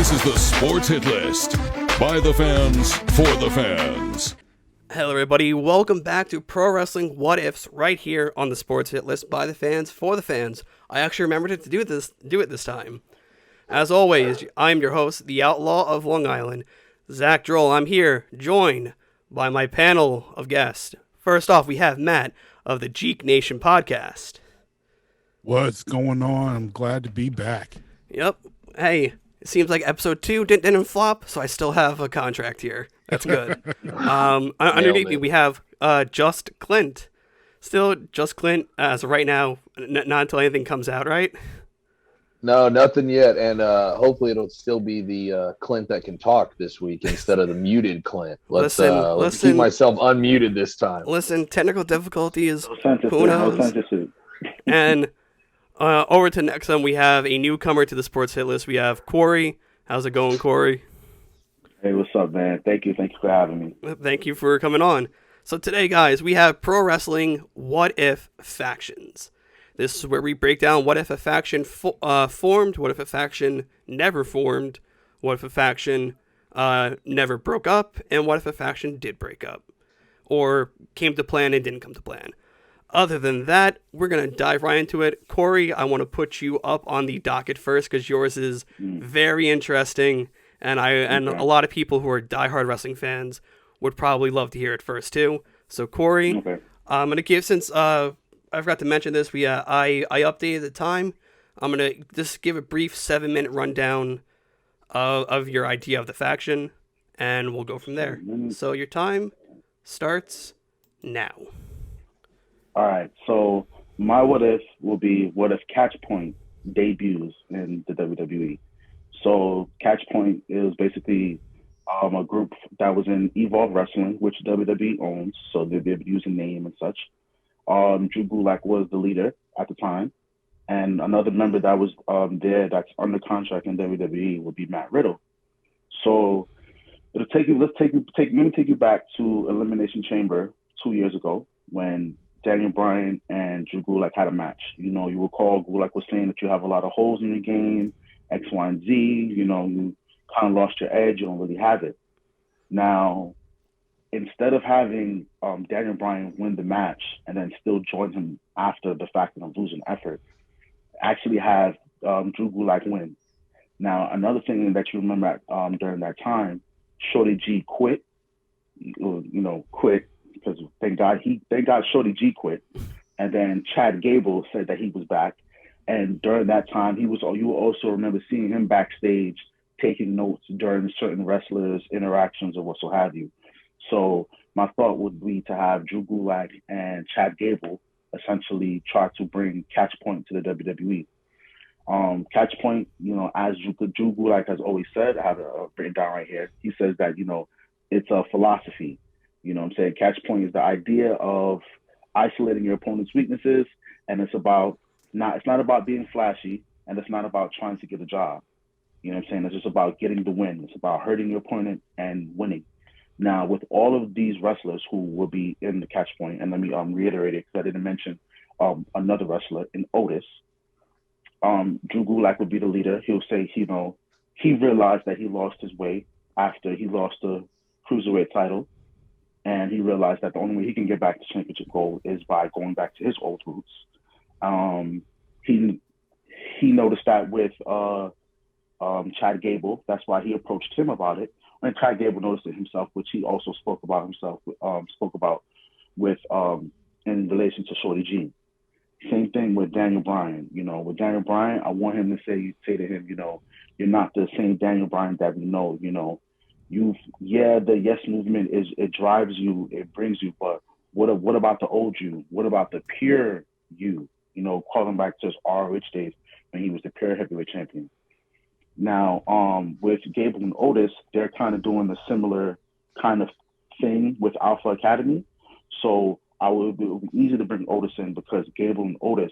This is the Sports Hit List. By the fans, for the fans. Hello everybody, welcome back to Pro Wrestling What Ifs right here on the Sports Hit List by the fans, for the fans. I actually remembered to do it this time. As always, I'm your host, the Outlaw of Long Island, Zach Droll. I'm here, joined by my panel of guests. First off, we have Matt of the Geek Nation podcast. What's going on? I'm glad to be back. Yep. Hey, it seems like episode 2 didn't flop, so I still have a contract here. That's good. Underneath me, we have Just Clint. Still Just Clint as of right now, not until anything comes out, right? No, nothing yet, and hopefully it'll still be the Clint that can talk this week instead of the muted Clint. Let's keep myself unmuted this time. Listen, technical difficulty is who knows. And over to next time, we have a newcomer to the Sports Hit List. We have Corey. How's it going, Corey? Hey, what's up, man? Thank you for having me. Thank you for coming on. So today, guys, we have Pro Wrestling What If Factions. This is where we break down what if a faction formed, what if a faction never formed, what if a faction never broke up, and what if a faction did break up, or came to plan and didn't come to plan. Other than that, we're going to dive right into it. Corey, I want to put you up on the docket first because yours is very interesting, and a lot of people who are diehard wrestling fans would probably love to hear it first too. So Corey, I'm going to give, since I forgot to mention this, I updated the time. I'm going to just give a brief 7-minute rundown of your idea of the faction, and we'll go from there. So your time starts now. All right, so my what if will be what if Catchpoint debuts in the WWE. So Catchpoint is basically a group that was in Evolve Wrestling, which WWE owns, so they've been using name and such. Drew Gulak was the leader at the time, and another member that was there that's under contract in WWE would be Matt Riddle. So let me take you back to Elimination Chamber 2 years ago when Daniel Bryan and Drew Gulak had a match. You recall Gulak was saying that you have a lot of holes in your game, X, Y, and Z. You kind of lost your edge. You don't really have it. Now, instead of having Daniel Bryan win the match and then still join him after the fact of losing effort, actually have Drew Gulak win. Now, another thing that you remember during that time, Shorty G quit. Quit. Because thank God Shorty G quit, and then Chad Gable said that he was back, and during that time you will also remember seeing him backstage taking notes during certain wrestlers' interactions or what so have you. So my thought would be to have Drew Gulak and Chad Gable essentially try to bring Catchpoint to the WWE. Catchpoint, as Drew Gulak has always said, I have it written down right here. He says that it's a philosophy. You know what I'm saying? Catchpoint is the idea of isolating your opponent's weaknesses, and it's not about being flashy, and it's not about trying to get a job. You know what I'm saying? It's just about getting the win. It's about hurting your opponent and winning. Now, with all of these wrestlers who will be in the Catchpoint, and let me reiterate it because I didn't mention another wrestler in Otis. Drew Gulak would be the leader. He'll say, he realized that he lost his way after he lost the Cruiserweight title. And he realized that the only way he can get back to championship gold is by going back to his old roots. He noticed that with Chad Gable. That's why he approached him about it. And Chad Gable noticed it himself, which he also spoke about with in relation to Shorty G. Same thing with Daniel Bryan. With Daniel Bryan, I want him to say to him, you're not the same Daniel Bryan that we know. The yes movement it drives you, it brings you, but what about the old you? What about the pure you? Calling back to his ROH days when he was the pure heavyweight champion. Now, with Gable and Otis, they're kind of doing the similar kind of thing with Alpha Academy. So it would be easy to bring Otis in because Gable and Otis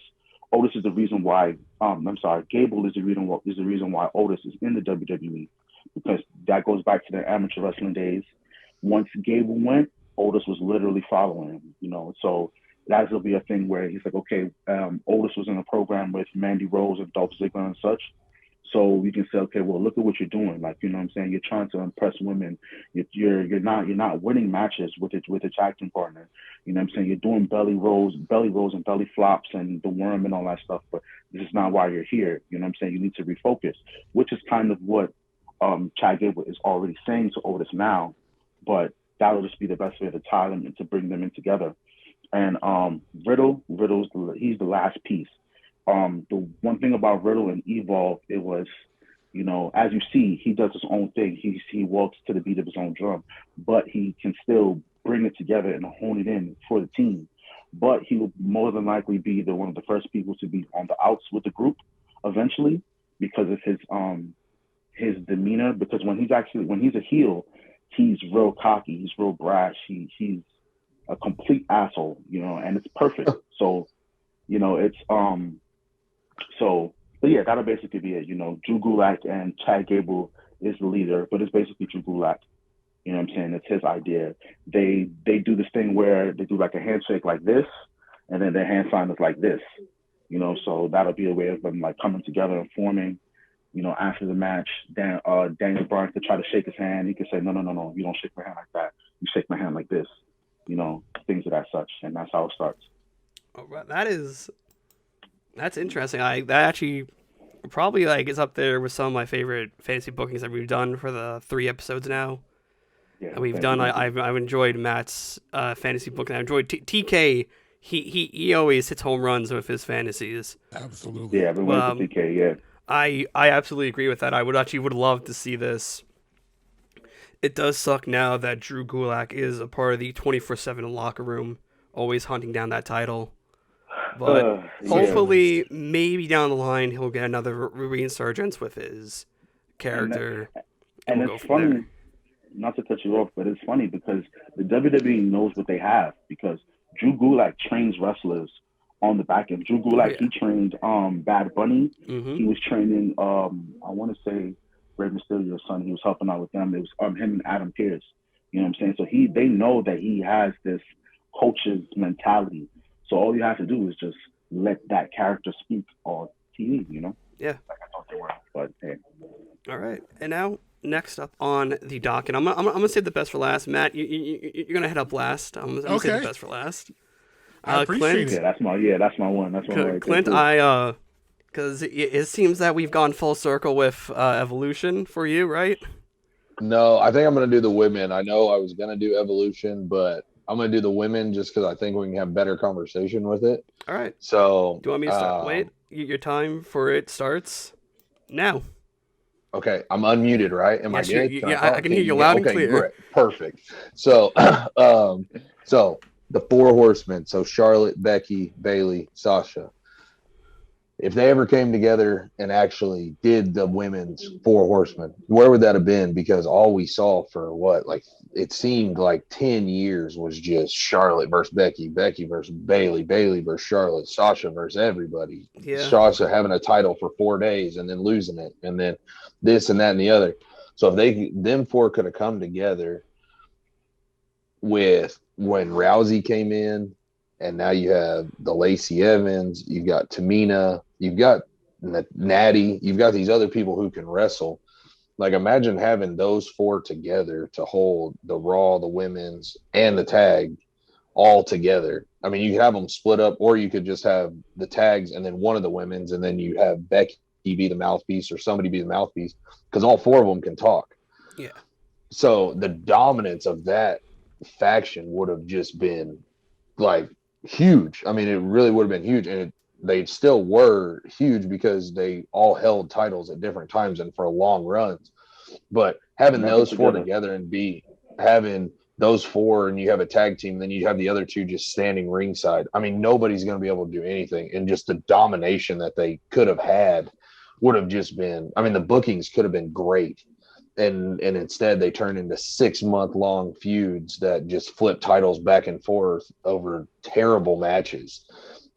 is the reason why. Gable is the reason why Otis is in the WWE. Because that goes back to their amateur wrestling days. Once Gable went, Otis was literally following him, so that will be a thing where he's like, okay, Otis was in a program with Mandy Rose and Dolph Ziggler and such. So you can say, okay, well, look at what you're doing. Like, you know what I'm saying? You're trying to impress women. You're not winning matches with a tag team partner. You know what I'm saying? You're doing belly rolls and belly flops and the worm and all that stuff. But this is not why you're here. You know what I'm saying? You need to refocus, which is kind of what Chad Gable is already saying to Otis now. But that'll just be the best way to tie them and to bring them in together. And he's the last piece. The one thing about Riddle and Evolve, it was, you know, as you see, he does his own thing. He walks to the beat of his own drum, but he can still bring it together and hone it in for the team. But he will more than likely be one of the first people to be on the outs with the group eventually because of his demeanor. Because when he's a heel, he's real cocky, he's real brash, he's a complete asshole, you know, and it's perfect. So, you know, it's but yeah, that'll basically be it. You know, Drew Gulak and Chad Gable is the leader, but it's basically Drew Gulak. You know what I'm saying? It's his idea. They do this thing where they do like a handshake like this, and then their hand sign is like this. You know, so that'll be a way of them like coming together and forming. You know, after the match, Daniel Bryan could try to shake his hand. He could say, no, you don't shake my hand like that. You shake my hand like this. You know, things of that such, and that's how it starts. Oh, that's interesting. That actually probably like is up there with some of my favorite fantasy bookings that we've done for the 3 episodes now. Yeah, We've done. I've enjoyed Matt's fantasy booking. I enjoyed TK. He always hits home runs with his fantasies. Absolutely. Yeah, I've been waiting for TK. Yeah. I absolutely agree with that. I would love to see this. It does suck now that Drew Gulak is a part of the 24/7 locker room, always hunting down that title. But hopefully, maybe down the line, he'll get another resurgence with his character. And it's funny, not to cut you off, but it's funny because the WWE knows what they have because Drew Gulak trains wrestlers on the back end. Drew Gulak, he trained Bad Bunny. Mm-hmm. He was training, I want to say, Rey Mysterio's son. He was helping out with them. It was him and Adam Pearce. You know what I'm saying? So they know that he has this coach's mentality. So all you have to do is just let that character speak on TV, you know? Yeah. Like I thought they were, but hey. All right. And now, next up on the docket, I'm gonna save the best for last. Matt, you're gonna head up last. I'm gonna save the best for last. I appreciate Clint, it. That's my one. That's my one. Clint, because it seems that we've gone full circle with Evolution for you, right? No, I think I'm going to do the women. I know I was going to do Evolution, but I'm going to do the women just because I think we can have better conversation with it. All right. So, do you want me to start? Wait, your time for it starts now. Okay, I'm unmuted, right? Am I good? I can hear you loud and clear. Great. Perfect. So, so the 4 horsemen. So Charlotte, Becky, Bayley, Sasha. If they ever came together and actually did the women's 4 horsemen, where would that have been? Because all we saw for it seemed like 10 years was just Charlotte versus Becky, Becky versus Bayley, Bayley versus Charlotte, Sasha versus everybody. Yeah. Sasha having a title for 4 days and then losing it, and then this and that and the other. So if them 4 could have come together with when Rousey came in, and now you have the Lacey Evans, you've got Tamina, you've got Natty, you've got these other people who can wrestle. Like, imagine having those 4 together to hold the Raw, the women's, and the tag all together. I mean, you could have them split up, or you could just have the tags and then one of the women's, and then you have Becky be the mouthpiece or somebody be the mouthpiece, because all 4 of them can talk. Yeah. So the dominance of that faction would have just been like huge. I mean, it really would have been huge, and they still were huge because they all held titles at different times and for long runs. But having those 4 together and having those 4, and you have a tag team, then you have the other 2 just standing ringside. I mean, nobody's going to be able to do anything, and just the domination that they could have had would have just been. I mean, the bookings could have been great. And instead they turn into 6-month-long feuds that just flip titles back and forth over terrible matches.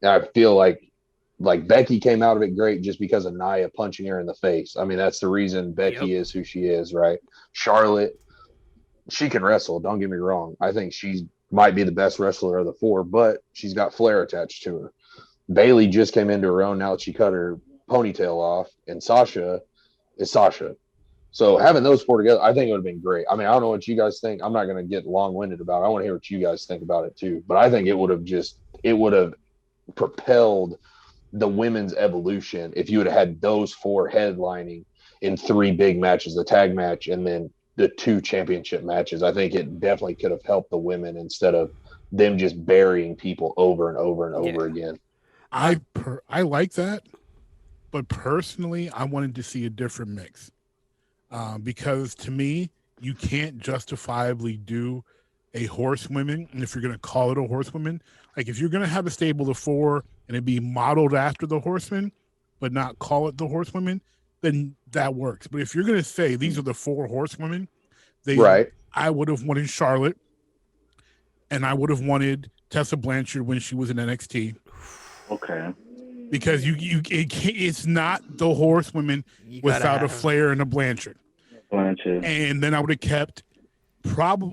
And I feel like Becky came out of it great just because of Nia punching her in the face. I mean, that's the reason Becky is who she is, right? Charlotte, she can wrestle, don't get me wrong. I think she might be the best wrestler of the 4, but she's got flair attached to her. Bayley just came into her own now that she cut her ponytail off, and Sasha, is Sasha. So having those four together, I think it would have been great. I mean, I don't know what you guys think. I'm not going to get long-winded about it. I want to hear what you guys think about it too. But I think it would have propelled the women's evolution if you would have had those four headlining in three big matches, the tag match and then the two championship matches. I think it definitely could have helped the women instead of them just burying people over and over and over again. I like that, but personally, I wanted to see a different mix. Because to me, you can't justifiably do a horsewoman, and if you're going to call it a horsewoman, like if you're going to have a stable of four and it be modeled after the horsemen, but not call it the horsewomen, then that works. But if you're going to say these are the four horsewomen, I would have wanted Charlotte, and I would have wanted Tessa Blanchard when she was in NXT. Okay. Because it's not the horsewomen without a Flair and a Blanchard. And then I would have kept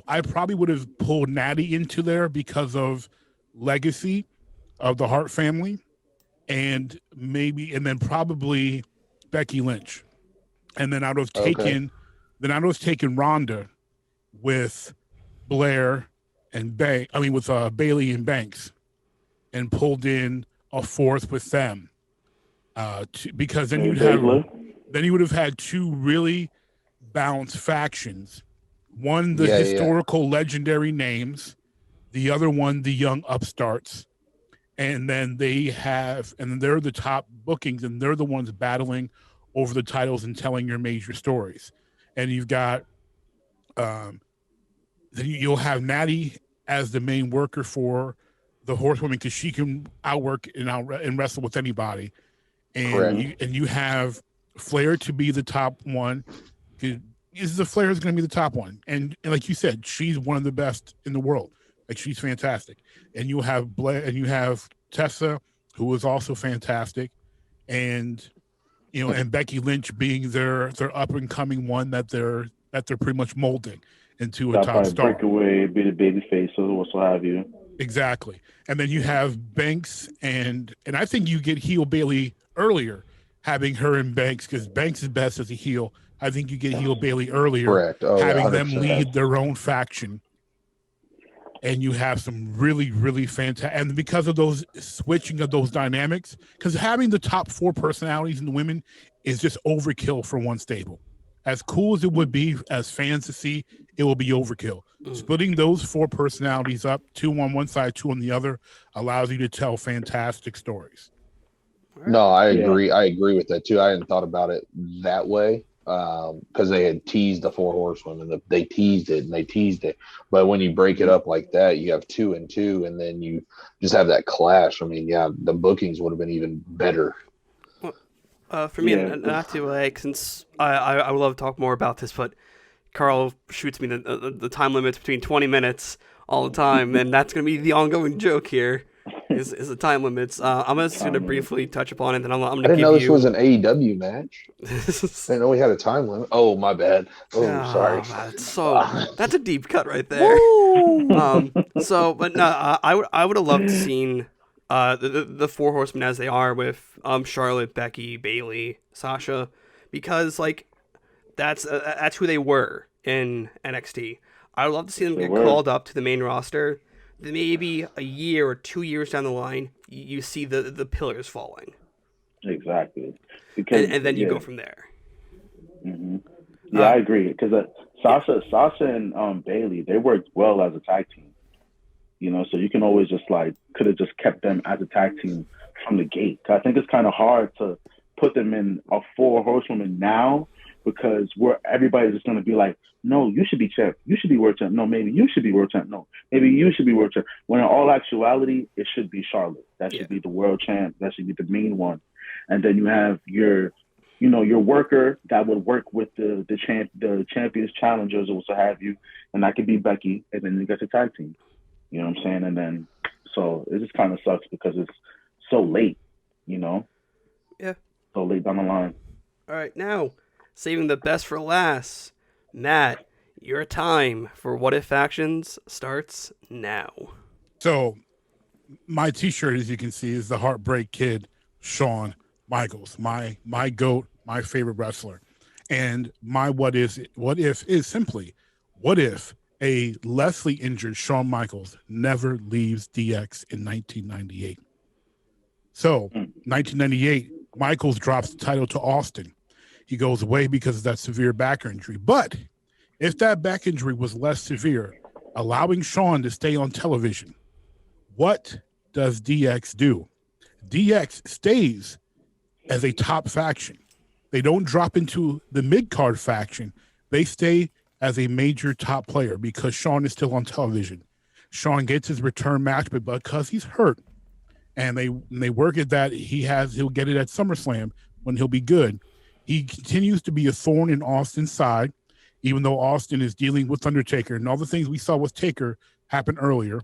I probably would have pulled Natty into there because of legacy of the Hart family, and then probably Becky Lynch. And then I would have taken Ronda with Blair and with Bailey and Banks, and pulled in a fourth with them. Because then you would have had two really balanced factions. One, the historical legendary names, the other one, the young upstarts. And then they're the top bookings, and they're the ones battling over the titles and telling your major stories. And you've got, then you'll have Natty as the main worker for the horsewoman because she can outwork and wrestle with anybody. And you have Flair to be the top one. Flair is going to be the top one, and like you said, she's one of the best in the world. Like she's fantastic, and you have Blair, and you have Tessa, who is also fantastic, and and Becky Lynch being their up and coming one that they're pretty much molding into a top star. Breakaway, be the baby face, or what have you. Exactly, and then you have Banks, and I think you get heel Bailey earlier, having her and Banks because Banks is best as a heel. I think you get heel Bailey earlier, having them lead their own faction, and you have some really, really fantastic. And because of those switching of those dynamics, because having the top four personalities in the women is just overkill for one stable. As cool as it would be as fans to see, it will be overkill. Splitting those four personalities up, two on one side, two on the other, allows you to tell fantastic stories. No, I agree. Yeah. I agree with that too. I hadn't thought about it that way because they had teased the four horsewomen. They teased it. But when you break it up like that, you have 2 and 2, and then you just have that clash. I mean, the bookings would have been even better. For me, not to since I would love to talk more about this, but Carl shoots me the time limits between 20 minutes all the time, and that's going to be the ongoing joke here. Is the time limits. I'm just going to briefly touch upon it, and then I'm going to give you... I didn't know this was an AEW match. I didn't know we had a time limit. Oh, my bad. Sorry. That's a deep cut right there. But no, I would have loved to seen the four horsemen as they are with Charlotte, Becky, Bailey, Sasha, because that's who they were in NXT. I would love to see them get called up to the main roster. Maybe a year or 2 years down the line, you see the pillars falling. Exactly. And then you go from there. Mm-hmm. Yeah, I agree. Because Sasha and Bailey, they worked well as a tag team. So you can always just could have just kept them as a tag team from the gate. I think it's kind of hard to put them in a four horsewoman now because everybody's just going to be like, no, you should be champ. You should be world champ. No, maybe you should be world champ. No, maybe you should be world champ. When in all actuality, it should be Charlotte. That should be the world champ. That should be the main one. And then you have your worker that would work with the champions, challengers, or what have you, and that could be Becky. And then you got the tag team. You know what I'm saying? And then so it just kind of sucks because it's so late. Yeah. So late down the line. All right, now saving the best for last. Matt, your time for What If Factions starts now. So, my T-shirt, as you can see, is the Heartbreak Kid, Shawn Michaels, my GOAT, my favorite wrestler. And my what if is simply, what if a lessly injured Shawn Michaels never leaves DX in 1998? So 1998, Michaels drops the title to Austin. He goes away because of that severe back injury. But if that back injury was less severe, allowing Shawn to stay on television, what does DX do? DX stays as a top faction. They don't drop into the mid-card faction. They stay as a major top player because Shawn is still on television. Shawn gets his return match, but because he's hurt, and they work at that, he'll get it at SummerSlam when he'll be good. He continues to be a thorn in Austin's side, even though Austin is dealing with Undertaker, and all the things we saw with Taker happened earlier.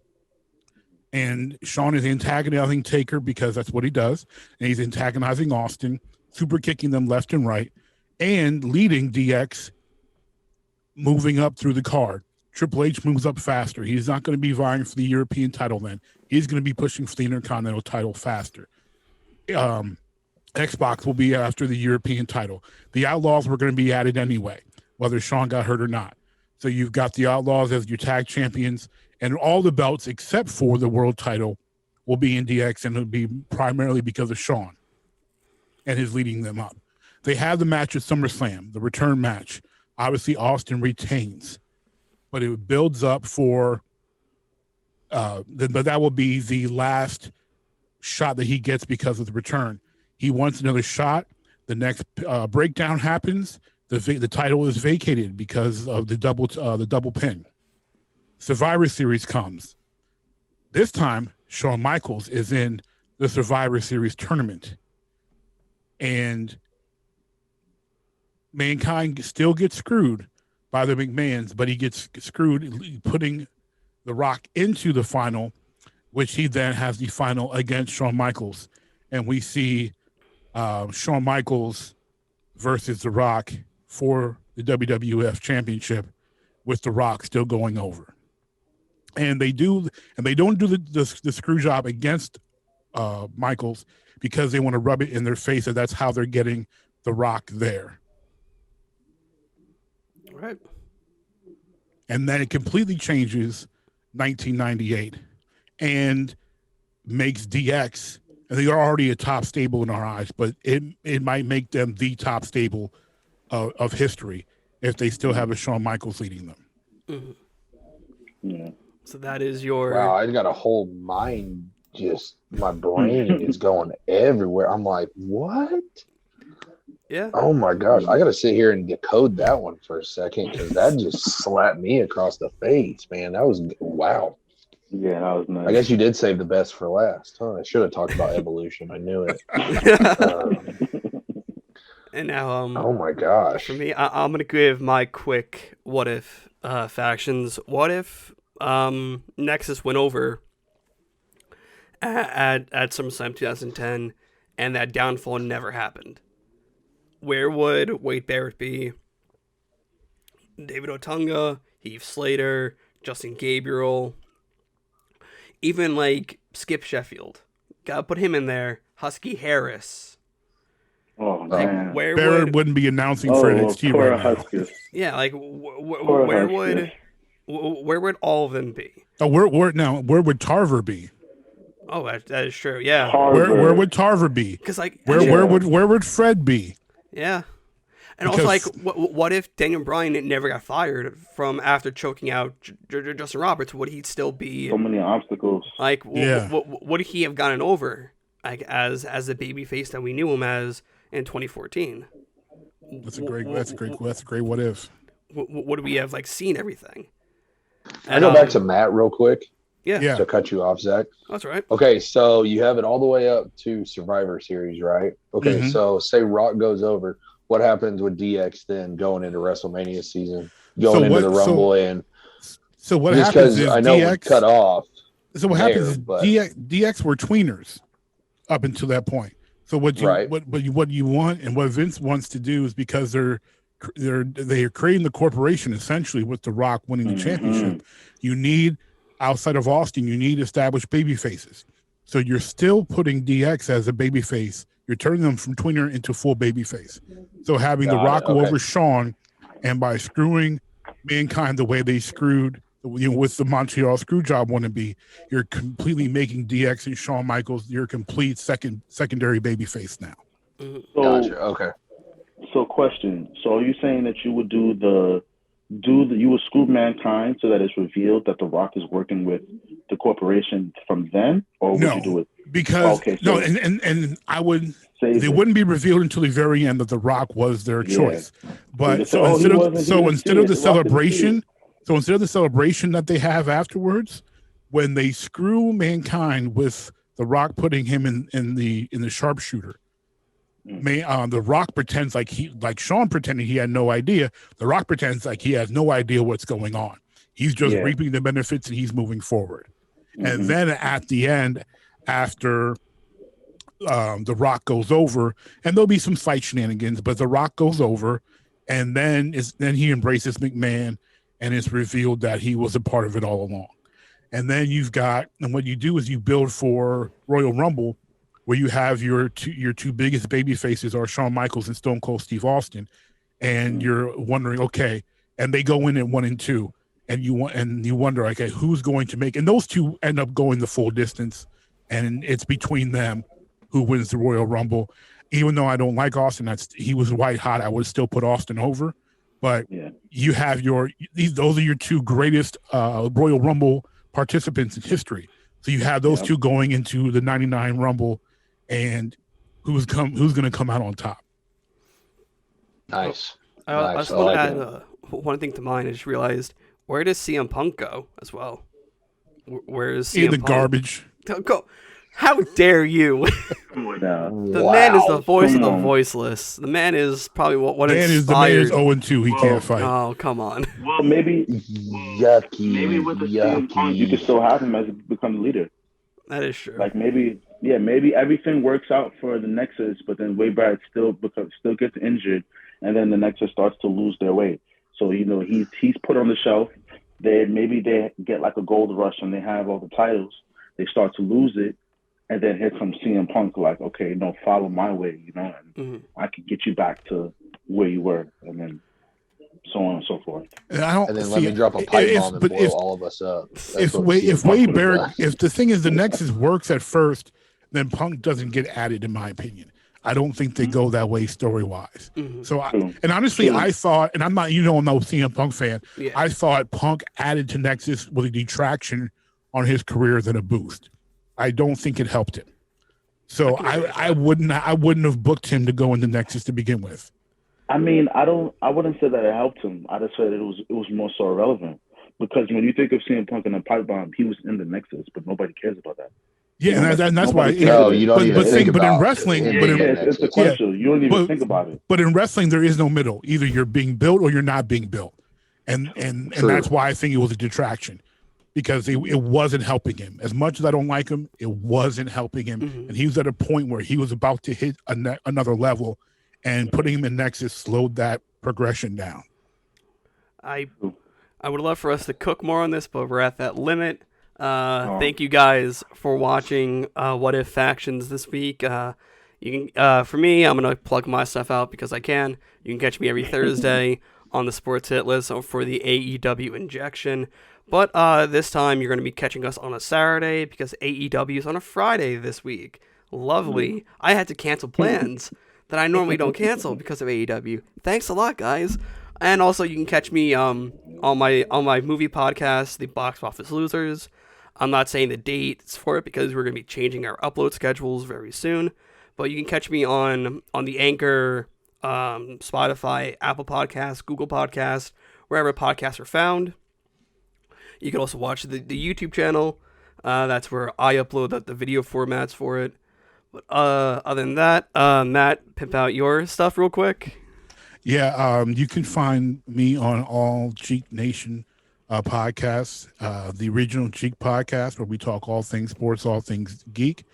And Shawn is antagonizing Taker because that's what he does, and he's antagonizing Austin, super kicking them left and right, and leading DX moving up through the card. Triple H moves up faster. He's not going to be vying for the European title then. He's going to be pushing for the Intercontinental title faster. Xbox will be after the European title. The Outlaws were going to be added anyway, whether Shawn got hurt or not. So you've got the Outlaws as your tag champions, and all the belts except for the world title will be in DX, and it'll be primarily because of Shawn and his leading them up. They have the match at SummerSlam, the return match. Obviously, Austin retains, but it builds up for but that will be the last shot that he gets because of the return. He wants another shot. The next breakdown happens. The title is vacated because of the double pin. Survivor Series comes. This time, Shawn Michaels is in the Survivor Series tournament. And Mankind still gets screwed by the McMahons, but he gets screwed putting The Rock into the final, which he then has the final against Shawn Michaels. And we see Shawn Michaels versus The Rock for the WWF Championship, with The Rock still going over. And they don't do the screw job against Michaels because they want to rub it in their face that that's how they're getting The Rock there. Right. And then it completely changes 1998 and makes DX, and they are already a top stable in our eyes, but it might make them the top stable of history if they still have a Shawn Michaels leading them. Mm-hmm. Yeah. So that is your... Wow, I got a whole mind, just my brain is going everywhere. I'm like, what? Yeah. Oh my gosh, I got to sit here and decode that one for a second because that just slapped me across the face, man. That was, wow. Yeah, that was nice. I guess you did save the best for last, huh? I should have talked about evolution. I knew it. And now, oh my gosh. for me, I'm gonna give my quick what if factions. What if Nexus went over at SummerSlam 2010, and that downfall never happened? Where would Wade Barrett be? David Otunga, Heath Slater, Justin Gabriel, even like Skip Sheffield. Gotta put him in there. Husky Harris. Oh, Like, man. Barrett wouldn't be announcing for NXT right now. Huskers. Yeah, like where would all of them be? Oh, where would Tarver be? Oh, that is true. Yeah. Where would Tarver be? Because like where would Fred be? Yeah. And also, like, what if Daniel Bryan never got fired from after choking out Justin Roberts? Would he still be so many obstacles? Like, would he have gotten over, like, as the baby face that we knew him as in 2014? That's a great what if. Would we have like seen everything? I go back to Matt real quick. Yeah. To cut you off, Zach. That's right. Okay, so you have it all the way up to Survivor Series, right? Okay, so say Rock goes over. What happens with DX then going into WrestleMania season, going into the Rumble, and so what happens is I know DX cut off. So what happens is DX were tweeners up until that point. So what you want and what Vince wants to do is, because they're creating the corporation essentially with The Rock winning the championship. You need, outside of Austin, you need established baby faces. So you're still putting DX as a baby face You're turning them from tweener into full babyface. So having The Rock go over Shawn, and by screwing Mankind the way they screwed, with the Montreal Screwjob wannabe, you're completely making DX and Shawn Michaels your complete secondary babyface now. So, gotcha. Okay. So, question. So, are you saying that you would you would screw Mankind so that it's revealed that The Rock is working with the corporation from then, or would you do it? Because and I would. They wouldn't be revealed until the very end that The Rock was their choice. But instead of the celebration, that they have afterwards, when they screw Mankind with The Rock putting him in the sharpshooter, The Rock pretends like Shawn pretended he had no idea. The Rock pretends like he has no idea what's going on. He's just reaping the benefits and he's moving forward. Mm-hmm. And then at the end, after The Rock goes over, and there'll be some fight shenanigans, but The Rock goes over, and then he embraces McMahon, and it's revealed that he was a part of it all along. And then and what you do is you build for Royal Rumble, where you have your two biggest baby faces are Shawn Michaels and Stone Cold Steve Austin, and you're wondering, okay, and they go in at 1 and 2, and you wonder, okay, who's going to make, and those two end up going the full distance, and it's between them who wins the Royal Rumble. Even though I don't like Austin, he was white hot, I would still put Austin over. But you have those are your two greatest Royal Rumble participants in history. So you have those two going into the '99 Rumble, and who's going to come out on top. Nice. I just want to add one thing to mine. I just realized, where does CM Punk go as well? Where is CM Punk? Garbage. Go. How dare you? The man is the voice of the voiceless. The man is probably what inspired. The man is 0-2. He can't fight. Oh, come on. Well, maybe yucky. Maybe with the CM Punk, you could still have him as become the leader. That is true. Like maybe everything works out for the Nexus, but then Wade Barrett still gets injured, and then the Nexus starts to lose their way. So he's put on the shelf. Maybe they get like a gold rush and they have all the titles. They start to lose it. And then here comes CM Punk, like, okay, no, follow my way, and I can get you back to where you were, and then so on and so forth. And let me drop a pipe bomb and blow all of us up. If Wade Barrett, if the thing is the Nexus works at first, then Punk doesn't get added, in my opinion. I don't think they go that way story-wise. Mm-hmm. So, honestly, I thought, and I'm not, I'm no CM Punk fan, I thought Punk added to Nexus with a detraction on his career than a boost. I don't think it helped him. So I wouldn't have booked him to go in the Nexus to begin with. I mean, I wouldn't say that it helped him. I just said it was more so irrelevant, because when you think of CM Punk and a pipe bomb, he was in the Nexus, but nobody cares about that. Yeah, and that's why. You don't even think about in wrestling, it's sequential. You don't even think about it. But in wrestling, there is no middle. Either you're being built or you're not being built, and that's why I think it was a detraction. Because it wasn't helping him. As much as I don't like him, it wasn't helping him. Mm-hmm. And he was at a point where he was about to hit another level, and putting him in Nexus slowed that progression down. I would love for us to cook more on this, but we're at that limit. Thank you guys for watching What If Factions this week. You can, for me, I'm going to plug my stuff out because I can. You can catch me every Thursday on the Sports Hit List for the AEW injection. But this time you're going to be catching us on a Saturday because AEW is on a Friday this week. Lovely. I had to cancel plans that I normally don't cancel because of AEW. Thanks a lot, guys. And also you can catch me on my movie podcast, The Box Office Losers. I'm not saying the dates for it because we're going to be changing our upload schedules very soon. But you can catch me on the Anchor, Spotify, Apple Podcasts, Google Podcasts, wherever podcasts are found. You can also watch the YouTube channel. That's where I upload the video formats for it. But other than that, Matt, pimp out your stuff real quick. Yeah, you can find me on all Geek Nation podcasts, the original Geek podcast, where we talk all things sports, all things geek.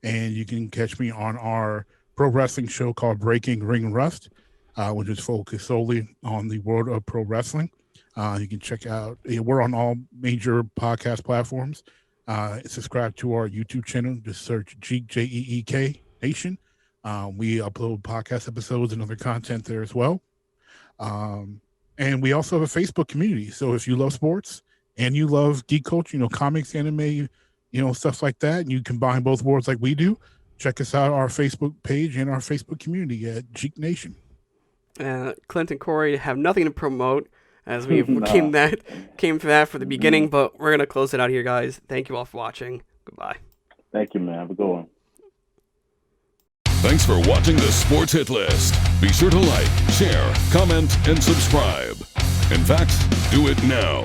And you can catch me on our pro wrestling show called Breaking Ring Rust, which is focused solely on the world of pro wrestling. You can check out, we're on all major podcast platforms. Subscribe to our YouTube channel. Just search Geek, Jeek Nation. We upload podcast episodes and other content there as well. And we also have a Facebook community. So if you love sports and you love geek culture, comics, anime, stuff like that, and you combine both worlds like we do, check us out, our Facebook page and our Facebook community at Geek Nation. Clint and Corey have nothing to promote, as we came to that for the beginning, but we're going to close it out here, guys. Thank you all for watching. Goodbye. Thank you, man. Have a good one. Thanks for watching the Sports Hit List. Be sure to like, share, comment, and subscribe. In fact, do it now.